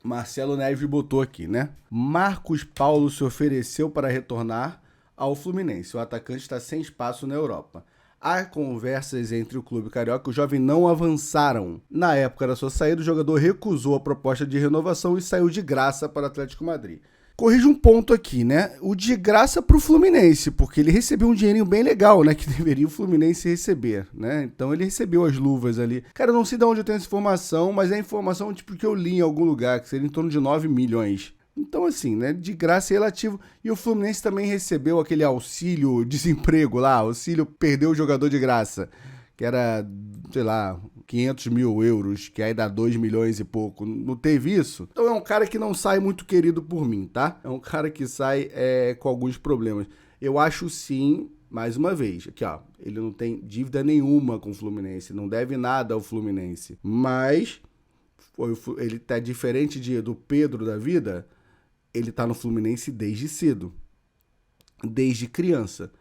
Marcelo Neves botou aqui, né? Marcos Paulo se ofereceu para retornar ao Fluminense. O atacante está sem espaço na Europa. Há conversas entre o clube carioca e o jovem não avançaram. Na época da sua saída, o jogador recusou a proposta de renovação e saiu de graça para o Atlético Madrid. Corrija um ponto aqui, né? O de graça pro Fluminense, porque ele recebeu um dinheirinho bem legal, né? Que deveria o Fluminense receber, né? Então ele recebeu as luvas ali. Cara, eu não sei de onde eu tenho essa informação, mas é informação tipo que eu li em algum lugar, que seria em torno de 9 milhões. Então assim, né? De graça é relativo. E o Fluminense também recebeu aquele auxílio desemprego lá, auxílio perdeu o jogador de graça, que era, sei lá, 500 mil euros, que aí dá 2 milhões e pouco. Não teve isso? Então é um cara que não sai muito querido por mim, tá? É um cara que sai com alguns problemas. Eu acho sim, mais uma vez, aqui ó, ele não tem dívida nenhuma com o Fluminense, não deve nada ao Fluminense. Mas ele tá diferente do Pedro da vida, ele tá no Fluminense desde cedo, desde criança.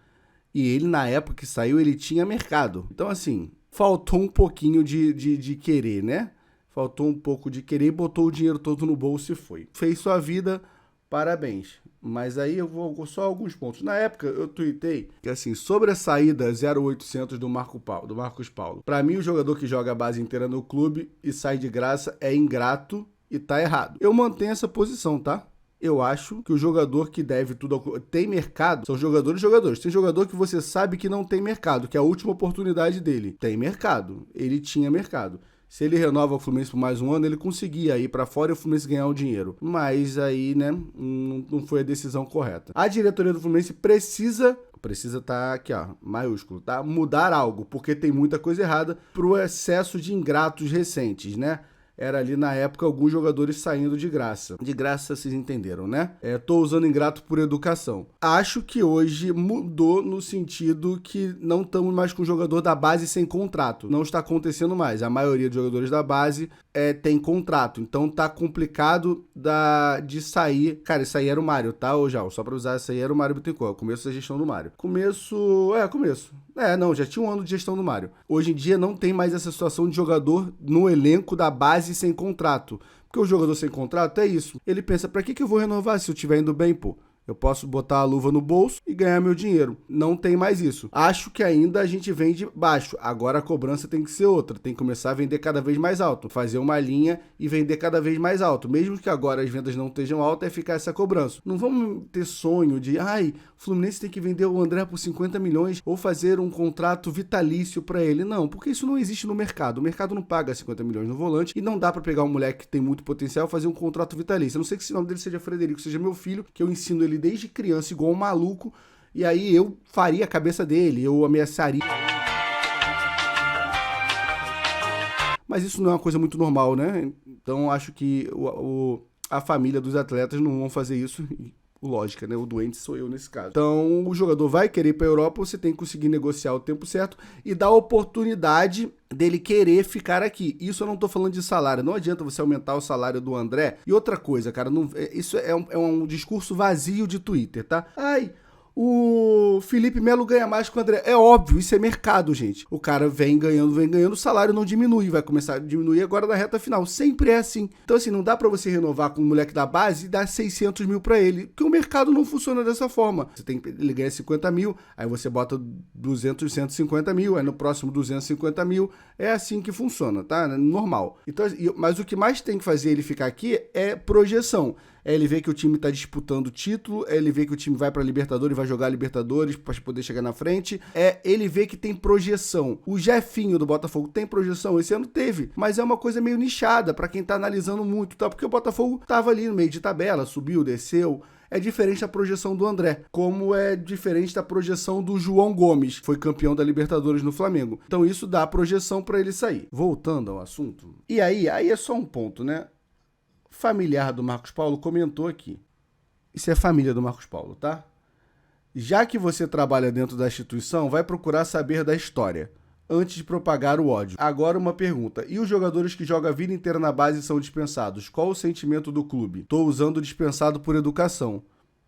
E ele, na época que saiu, ele tinha mercado. Então, assim, faltou um pouquinho de querer, né? Faltou um pouco de querer e botou o dinheiro todo no bolso e foi. Fez sua vida, parabéns. Mas aí eu vou só alguns pontos. Na época, eu tuitei que, assim, sobre a saída 0800 do Marcos Paulo. Pra mim, o jogador que joga a base inteira no clube e sai de graça é ingrato e tá errado. Eu mantenho essa posição, tá? Eu acho que o jogador que deve tudo tem mercado, são jogadores. Tem jogador que você sabe que não tem mercado, que é a última oportunidade dele. Tem mercado. Ele tinha mercado. Se ele renova o Fluminense por mais um ano, ele conseguia ir pra fora e o Fluminense ganhar o dinheiro. Mas aí, né, não foi a decisão correta. A diretoria do Fluminense precisa tá aqui, ó, maiúsculo, tá? Mudar algo, porque tem muita coisa errada pro excesso de ingratos recentes, né? Era ali na época alguns jogadores saindo de graça. De graça, vocês entenderam, né? Tô usando ingrato por educação. Acho que hoje mudou no sentido que não estamos mais com o jogador da base sem contrato. Não está acontecendo mais. A maioria dos jogadores da base tem contrato. Então tá complicado de sair. Cara, isso aí era o Mário, tá? Ou já, só pra usar, isso aí era o Mário Bittencourt. Começo da gestão do Mário. Começo. Já tinha um ano de gestão do Mário. Hoje em dia não tem mais essa situação de jogador no elenco da base sem contrato. Porque o jogador sem contrato é isso. Ele pensa, pra que eu vou renovar se eu estiver indo bem, pô? Eu posso botar a luva no bolso e ganhar meu dinheiro. Não tem mais isso. Acho que ainda a gente vende baixo. Agora a cobrança tem que ser outra. Tem que começar a vender cada vez mais alto. Fazer uma linha e vender cada vez mais alto. Mesmo que agora as vendas não estejam altas, ficar essa cobrança. Não vamos ter sonho de, o Fluminense tem que vender o André por 50 milhões ou fazer um contrato vitalício para ele. Não, porque isso não existe no mercado. O mercado não paga 50 milhões no volante e não dá para pegar um moleque que tem muito potencial e fazer um contrato vitalício. A não ser que o nome dele seja Frederico, seja meu filho, que eu ensino ele desde criança igual um maluco, e aí eu faria a cabeça dele, eu ameaçaria. Mas isso não é uma coisa muito normal, né? Então acho que a família dos atletas não vão fazer isso. Lógica, né? O doente sou eu nesse caso. Então o jogador vai querer ir pra Europa, você tem que conseguir negociar o tempo certo e dar a oportunidade dele querer ficar aqui. Isso eu não tô falando de salário. Não adianta você aumentar o salário do André. E outra coisa, cara, isso é um discurso vazio de Twitter, tá? O Felipe Melo ganha mais que o André. É óbvio, isso é mercado, gente. O cara vem ganhando, o salário não diminui. Vai começar a diminuir agora na reta final. Sempre é assim. Então, assim, não dá pra você renovar com o moleque da base e dar 600 mil pra ele. Porque o mercado não funciona dessa forma. Ele ganha 50 mil, aí você bota 200, 150 mil, aí no próximo 250 mil. É assim que funciona, tá? Normal. Então, mas o que mais tem que fazer ele ficar aqui é projeção. É ele ver que o time tá disputando o título, é ele ver que o time vai pra Libertadores, vai jogar Libertadores pra poder chegar na frente, é ele ver que tem projeção. O Jefinho do Botafogo tem projeção? Esse ano teve, mas é uma coisa meio nichada pra quem tá analisando muito, tá? Porque o Botafogo tava ali no meio de tabela, subiu, desceu. É diferente da projeção do André, como é diferente da projeção do João Gomes, que foi campeão da Libertadores no Flamengo. Então isso dá projeção pra ele sair. Voltando ao assunto. E aí é só um ponto, né? Familiar do Marcos Paulo comentou aqui. Isso é família do Marcos Paulo, tá? Já que você trabalha dentro da instituição, vai procurar saber da história, antes de propagar o ódio. Agora uma pergunta. E os jogadores que jogam a vida inteira na base são dispensados? Qual o sentimento do clube? Tô usando dispensado por educação.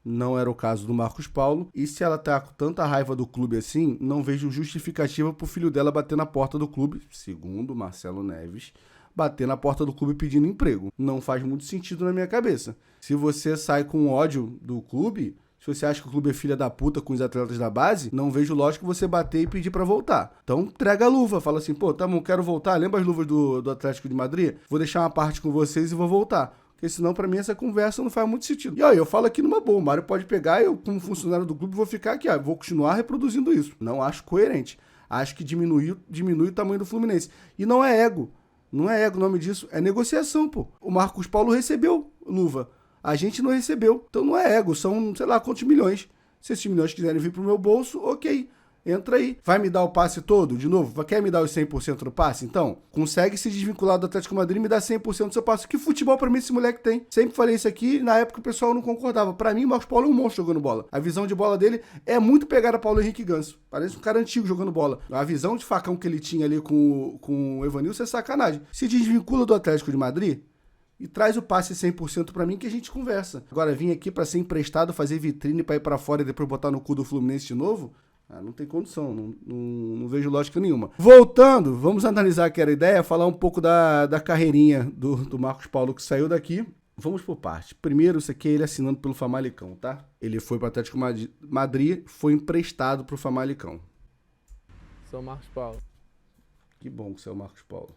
Não era o caso do Marcos Paulo. E se ela tá com tanta raiva do clube assim, não vejo justificativa pro filho dela bater na porta do clube, segundo Marcelo Neves, bater na porta do clube pedindo emprego. Não faz muito sentido na minha cabeça. Se você sai com ódio do clube, se você acha que o clube é filha da puta com os atletas da base, não vejo lógico você bater e pedir pra voltar. Então, entrega a luva. Fala assim, pô, tá bom, quero voltar. Lembra as luvas do Atlético de Madrid? Vou deixar uma parte com vocês e vou voltar. Porque senão, pra mim, essa conversa não faz muito sentido. E ó, eu falo aqui numa boa. O Mário pode pegar, eu, como funcionário do clube, vou ficar aqui, ó. Vou continuar reproduzindo isso. Não acho coerente. Acho que diminui o tamanho do Fluminense. E não é ego. Não é ego o nome disso. É negociação, pô. O Marcos Paulo recebeu luva. A gente não recebeu. Então não é ego. São, sei lá, quantos milhões. Se esses milhões quiserem vir pro meu bolso, ok. Entra aí. Vai me dar o passe todo de novo? Quer me dar os 100% do passe? Então, consegue se desvincular do Atlético Madrid e me dar 100% do seu passe. Que futebol pra mim esse moleque tem? Sempre falei isso aqui e na época o pessoal não concordava. Pra mim, o Marcos Paulo é um monstro jogando bola. A visão de bola dele é muito pegada a Paulo Henrique Ganso. Parece um cara antigo jogando bola. A visão de facão que ele tinha ali com o Evanilson é sacanagem. Se desvincula do Atlético de Madrid e traz o passe 100% pra mim que a gente conversa. Agora, vir aqui pra ser emprestado, fazer vitrine pra ir pra fora e depois botar no cu do Fluminense de novo... não tem condição, não vejo lógica nenhuma. Voltando, vamos analisar aqui a ideia, falar um pouco da carreirinha do Marcos Paulo que saiu daqui. Vamos por parte. Primeiro, isso aqui é ele assinando pelo Famalicão, tá? Ele foi para o Atlético Madrid, foi emprestado para o Famalicão. Sou Marcos Paulo. Que bom que você é o Marcos Paulo.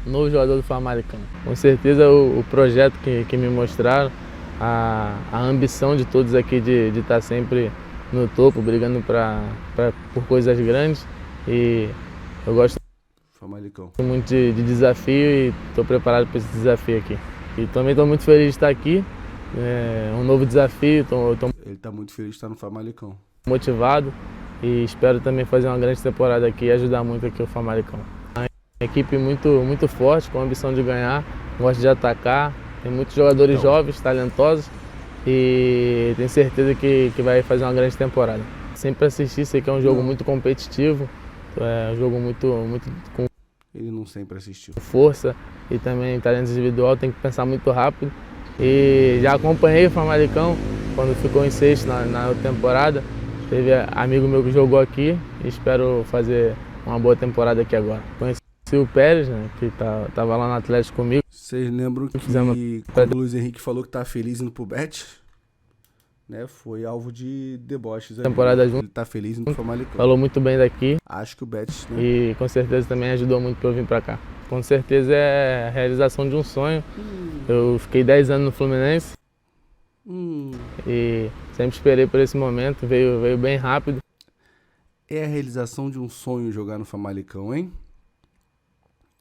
Novo jogador do Famalicão. Com certeza o projeto que me mostraram, a ambição de todos aqui de estar sempre no topo, brigando por coisas grandes, e eu gosto Famalicão. muito de desafio e estou preparado para esse desafio aqui. E também estou muito feliz de estar aqui, é um novo desafio, Ele está muito feliz de estar no Famalicão. Motivado e espero também fazer uma grande temporada aqui e ajudar muito aqui o Famalicão. Uma equipe muito forte, com a ambição de ganhar, gosta de atacar, tem muitos jogadores jovens, talentosos, e tenho certeza que vai fazer uma grande temporada. Sempre assisti, sei que é um jogo muito competitivo, é um jogo muito com Ele não sempre assistiu. força e também talento individual, tem que pensar muito rápido. E já acompanhei o Famalicão quando ficou em sexto na temporada. Teve amigo meu que jogou aqui e espero fazer uma boa temporada aqui agora. Conheci o Pérez, né, que tava lá no Atlético comigo. Vocês lembram que quando o Luiz Henrique falou que tá feliz indo pro Bet, né, foi alvo de deboches. Temporada junto. Ele tá feliz indo pro Famalicão. Falou muito bem daqui. Acho que o Bet, né? E com certeza também ajudou muito para eu vir para cá. Com certeza é a realização de um sonho. Eu fiquei 10 anos no Fluminense e sempre esperei por esse momento, veio bem rápido. É a realização de um sonho jogar no Famalicão, hein?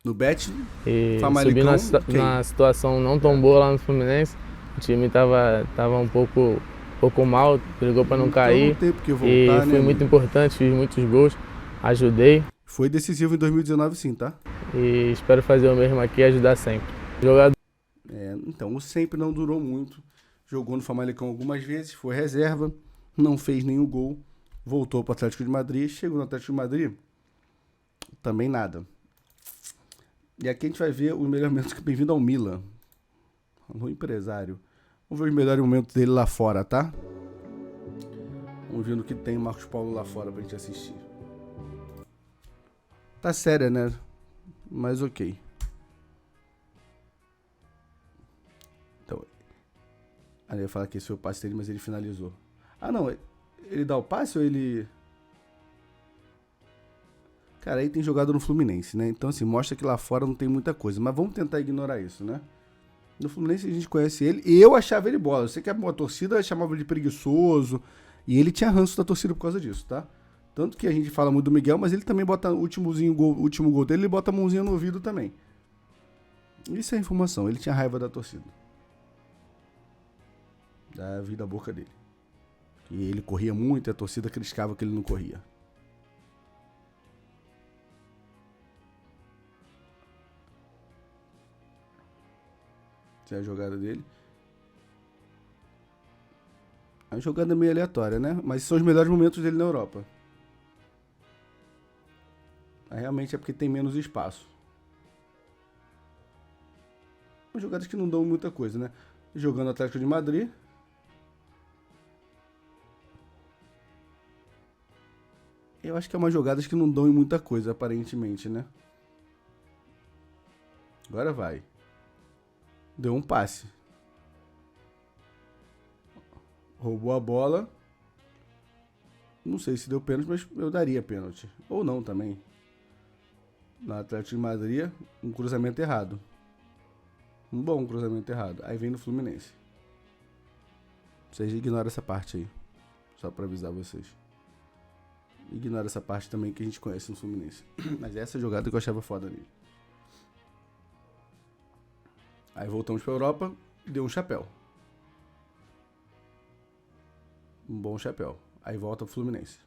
No Bet, E Famalicão, subi na situação não tão boa lá no Fluminense. O time tava um pouco mal, brigou para não cair. Não tem porque voltar, E fui né, muito importante, fiz muitos gols, ajudei. Foi decisivo em 2019 sim, tá? E espero fazer o mesmo aqui e ajudar sempre. Jogador. Então, o sempre não durou muito. Jogou no Famalicão algumas vezes, foi reserva, não fez nenhum gol. Voltou para o Atlético de Madrid, chegou no Atlético de Madrid, também nada. E aqui a gente vai ver os melhores momentos. Bem-vindo ao Milan. Alô, empresário. Vamos ver os melhores momentos dele lá fora, tá? Vamos ver no que tem o Marcos Paulo lá fora pra gente assistir. Tá séria, né? Mas ok. Então, eu ia falar que esse foi o passe dele, mas ele finalizou. Ah, não. Ele dá o passe ou ele... Cara, aí tem jogado no Fluminense, né? Então, assim, mostra que lá fora não tem muita coisa. Mas vamos tentar ignorar isso, né? No Fluminense a gente conhece ele. E eu achava ele bola. Eu sei que a torcida chamava ele de preguiçoso. E ele tinha ranço da torcida por causa disso, tá? Tanto que a gente fala muito do Miguel, mas ele também bota o último gol dele, ele bota a mãozinha no ouvido também. Isso é informação. Ele tinha raiva da torcida. Da vida boca dele. E ele corria muito e a torcida criticava que ele não corria. Essa é a jogada dele. É uma jogada meio aleatória, né? Mas são os melhores momentos dele na Europa. Realmente é porque tem menos espaço. São jogadas que não dão muita coisa, né? Jogando Atlético de Madrid. Eu acho que é umas jogadas que não dão em muita coisa, aparentemente, né? Agora vai. Deu um passe. Roubou a bola. Não sei se deu pênalti, mas eu daria pênalti. Ou não também. No Atlético de Madrid, um cruzamento errado. Um bom cruzamento errado. Aí vem no Fluminense. Vocês ignoram essa parte aí. Só pra avisar vocês. Ignora essa parte também que a gente conhece no Fluminense. Mas essa jogada que eu achava foda nele. Aí voltamos pra Europa e deu um chapéu. Um bom chapéu. Aí volta pro Fluminense.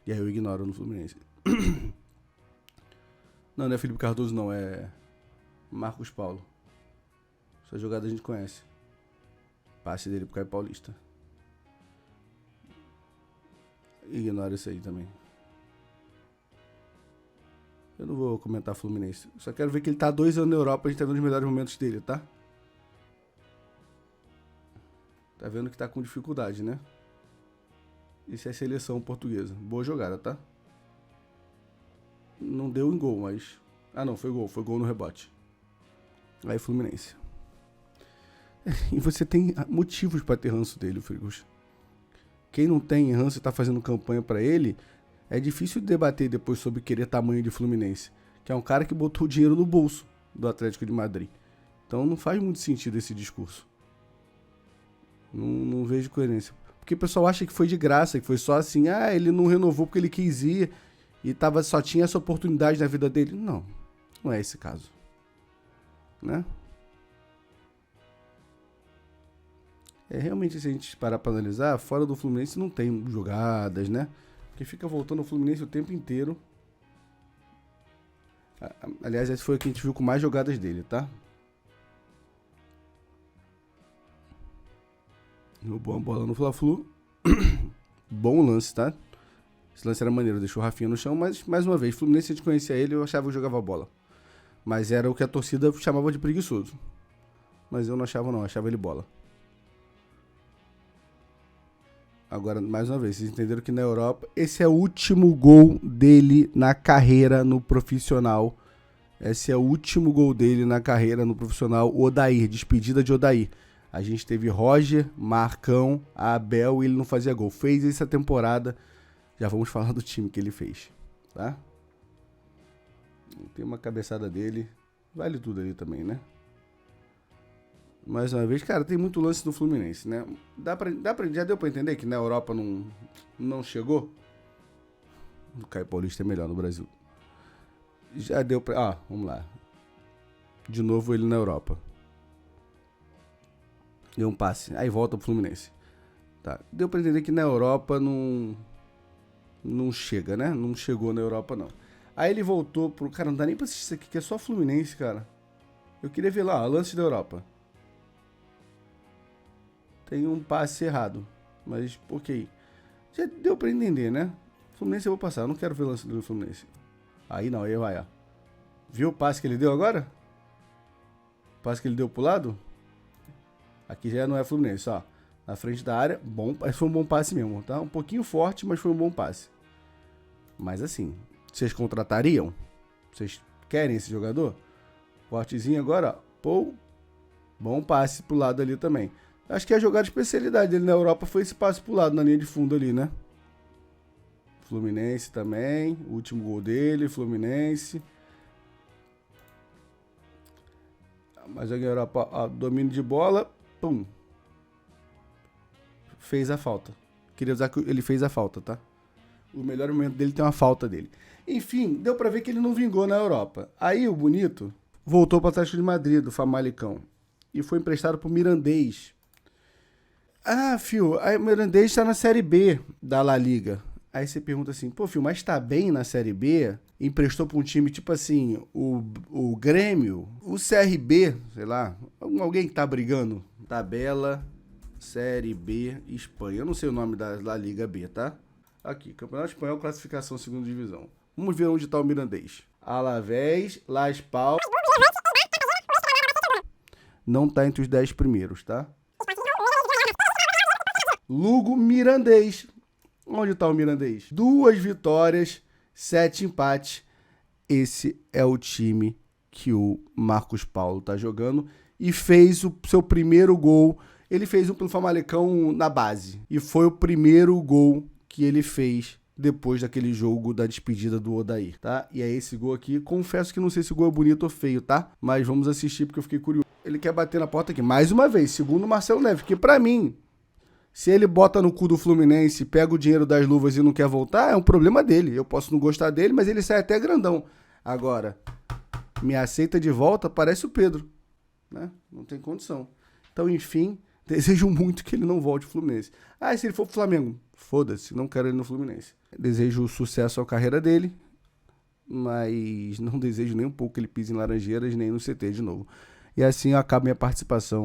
E aí eu ignoro no Fluminense. Não é Felipe Cardoso não, é Marcos Paulo. Essa jogada a gente conhece. Passe dele pro Caio Paulista. Ignora isso aí também. Eu não vou comentar Fluminense. Só quero ver que ele tá há 2 anos na Europa. A gente tá vendo os melhores momentos dele, tá? Tá vendo que tá com dificuldade, né? Isso é seleção portuguesa. Boa jogada, tá? Não deu em gol, mas... Ah, não, foi gol. Foi gol no rebote. Aí, Fluminense. E você tem motivos pra ter ranço dele, Frigos. Quem não tem ranço e tá fazendo campanha pra ele, é difícil debater depois sobre querer tamanho de Fluminense. Que é um cara que botou o dinheiro no bolso do Atlético de Madrid. Então não faz muito sentido esse discurso. Não vejo coerência. Porque o pessoal acha que foi de graça, que foi só assim, ele não renovou porque ele quis ir e só tinha essa oportunidade na vida dele. Não, não é esse caso. Né? Realmente, se a gente parar pra analisar, fora do Fluminense não tem jogadas, né? Porque fica voltando o Fluminense o tempo inteiro. Aliás, esse foi o que a gente viu com mais jogadas dele, tá? Roubou a bola no Fla-Flu. Bom lance, tá? Esse lance era maneiro, deixou o Rafinha no chão, mas, mais uma vez, Fluminense, a gente conhecia ele, eu achava que jogava bola. Mas era o que a torcida chamava de preguiçoso. Mas eu não achava não, achava ele bola. Agora, mais uma vez, vocês entenderam que na Europa, esse é o último gol dele na carreira no profissional. Esse é o último gol dele na carreira no profissional. Odair, despedida de Odair. A gente teve Roger, Marcão, Abel e ele não fazia gol. Fez essa temporada. Já vamos falar do time que ele fez, tá? Tem uma cabeçada dele. Vale tudo ali também, né? Mais uma vez, cara, tem muito lance do Fluminense, né? Já deu pra entender que na Europa não chegou? O Caio Paulista é melhor no Brasil. Já deu pra... vamos lá. De novo ele na Europa. Deu um passe. Aí volta pro Fluminense. Tá. Deu pra entender que na Europa não chega, né? Não chegou na Europa, não. Aí ele voltou pro... Cara, não dá nem pra assistir isso aqui, que é só Fluminense, cara. Eu queria ver lá, lance da Europa. Tem um passe errado. Mas, ok. Já deu pra entender, né? Fluminense eu vou passar. Eu não quero ver o lance do Fluminense. Aí não, aí vai, ó. Viu o passe que ele deu agora? O passe que ele deu pro lado? Aqui já não é Fluminense, ó. Na frente da área, bom. Foi um bom passe mesmo, tá? Um pouquinho forte, mas foi um bom passe. Mas assim, vocês contratariam? Vocês querem esse jogador? Fortezinho agora, ó. Pô, bom passe pro lado ali também. Acho que a jogada de especialidade dele na Europa foi esse passe pro lado, na linha de fundo ali, né? Fluminense também. O último gol dele, Fluminense. Mas a Europa, ó, domínio de bola. Pum. Fez a falta. Queria usar que ele fez a falta, tá? O melhor momento dele tem uma falta dele. Enfim, deu pra ver que ele não vingou na Europa. Aí o bonito voltou para o Atlético de Madrid, do Famalicão. E foi emprestado pro Mirandês. Fio, o Mirandês tá na Série B da La Liga. Aí você pergunta assim, pô, Fio, mas tá bem na Série B? Emprestou pra um time tipo assim, o Grêmio, o CRB, sei lá, alguém que tá brigando. Tabela, Série B, Espanha. Eu não sei o nome da La Liga B, tá? Aqui, Campeonato Espanhol, classificação, segunda divisão. Vamos ver onde tá o Mirandês. Alavés, Las Palmas. Não tá entre os 10 primeiros, tá? Lugo, Mirandês. Onde tá o Mirandês? 2 vitórias, 7 empates. Esse é o time que o Marcos Paulo tá jogando e fez o seu primeiro gol. Ele fez um pelo Famalicão na base e foi o primeiro gol que ele fez depois daquele jogo da despedida do Odair, tá? E é esse gol aqui. Confesso que não sei se o gol é bonito ou feio, tá? Mas vamos assistir porque eu fiquei curioso. Ele quer bater na porta aqui, mais uma vez, segundo o Marcelo Neves, que pra mim, se ele bota no cu do Fluminense, pega o dinheiro das luvas e não quer voltar, é um problema dele. Eu posso não gostar dele, mas ele sai até grandão. Agora, me aceita de volta, parece o Pedro, né? Não tem condição. Então, enfim, desejo muito que ele não volte ao Fluminense. Ah, e se ele for pro Flamengo? Foda-se, não quero ele no Fluminense. Desejo sucesso à carreira dele, mas não desejo nem um pouco que ele pise em Laranjeiras, nem no CT de novo. E assim eu acabo minha participação